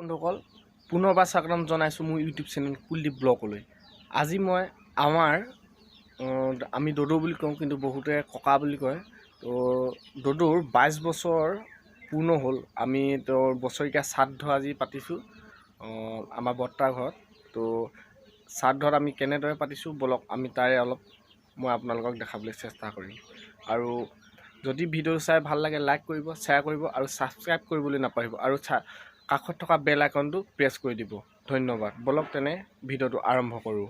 বন্ধুসকল পুনৰবাৰ স্বাগতম জনাইছোঁ মোৰ ইউটিউব চেনেল কুলদীপ ব্লগলৈ। আজি মই আমি দদৌ বুলি কওঁ, কিন্তু বহুতে ককা বুলি কয়। তো দদৌৰ 22 বছৰ পূৰ্ণ হ'ল। আমি তেওঁৰ বছৰীয়া শ্ৰাদ্ধ আজি পাতিছোঁ আমাৰ বৰ্তাৰ ঘৰত। তো শ্ৰাদ্ধত আমি কেনেদৰে পাতিছোঁ বলক আমি তাৰে অলপ মই আপোনালোকক দেখাবলৈ চেষ্টা কৰিম। আৰু যদি ভিডিঅ' চাই ভাল লাগে লাইক কৰিব, শ্বেয়াৰ কৰিব আৰু ছাবস্ক্ৰাইব কৰিবলৈ নাপাহৰিব। আৰু কাষত থকা বেল আইকনটো প্ৰেছ কৰি দিব। ধন্যবাদ। বলক তেনে ভিডিঅ'টো আৰম্ভ কৰোঁ।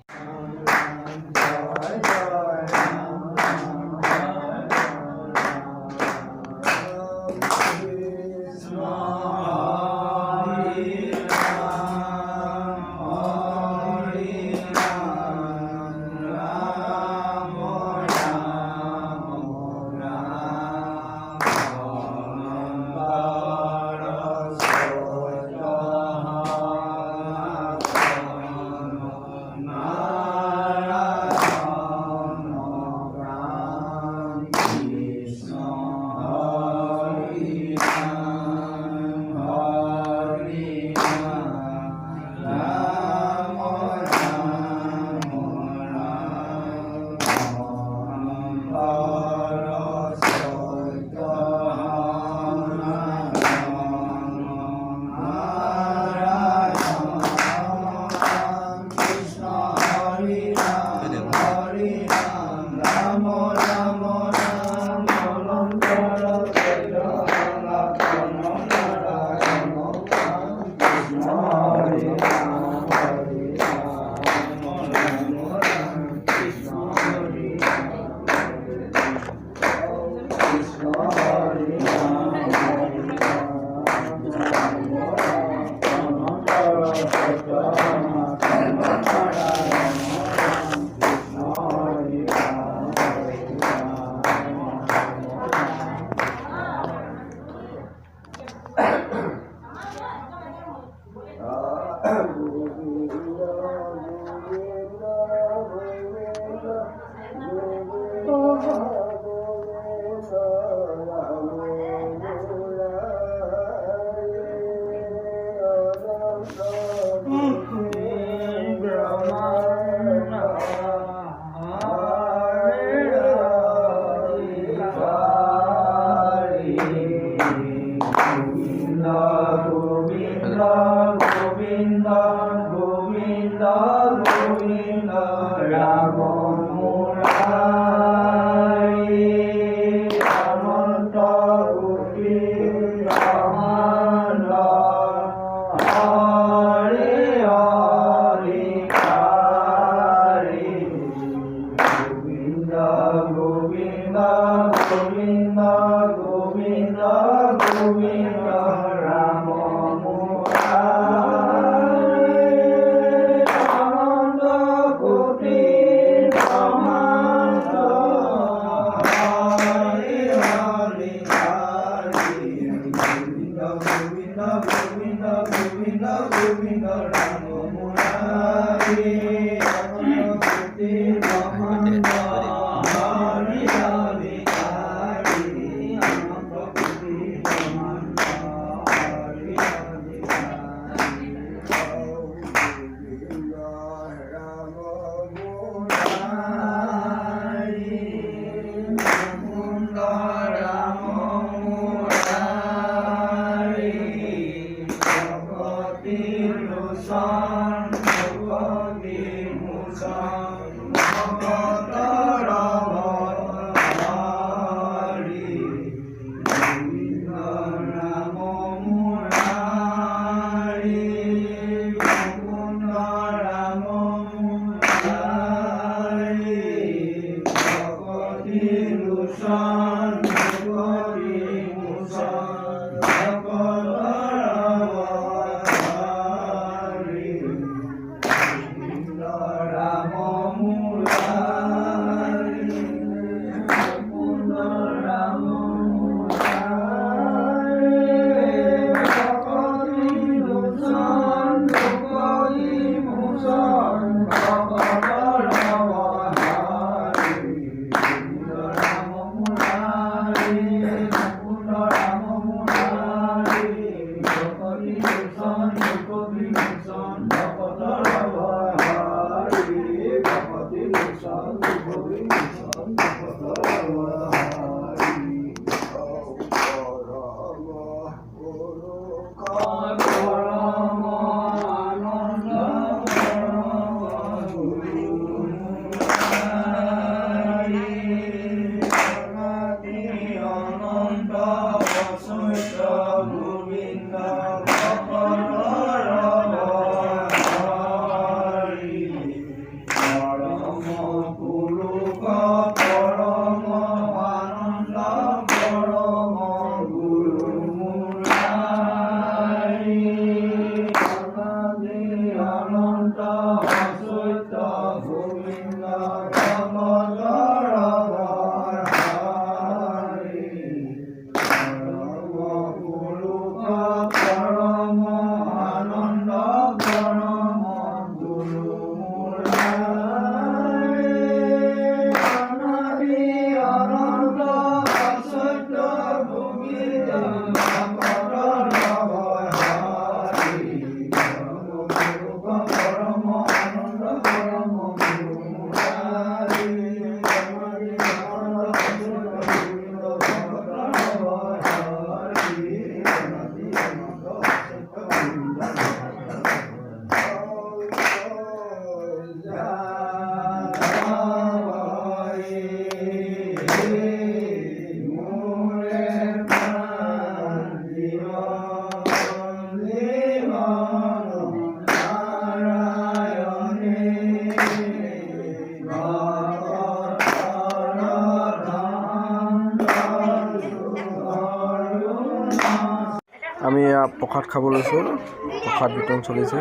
আমি প্ৰসাদ খাব লৈছোঁ, প্ৰসাদ বিতৰণ চলিছে।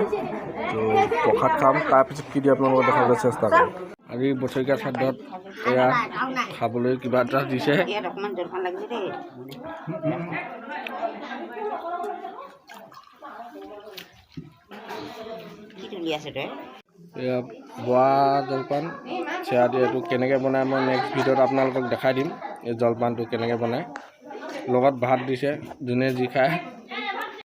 তো প্ৰসাদ খাম, তাৰপিছত কি দিয়ে আপোনালোকক দেখাবলৈ চেষ্টা কৰিম। আজি বছৰীয়া শ্ৰাদ্ধত এয়া খাবলৈ কিবা এটা দিছে। এয়া বোৱা জলপান চেয়া দিয়ে। এইটো কেনেকৈ বনায় মই নেক্সট ভিডিঅ'ত আপোনালোকক দেখাই দিম। এই জলপানটো কেনেকৈ বনায়। লগত ভাত দিছে, যোনে যি খায়।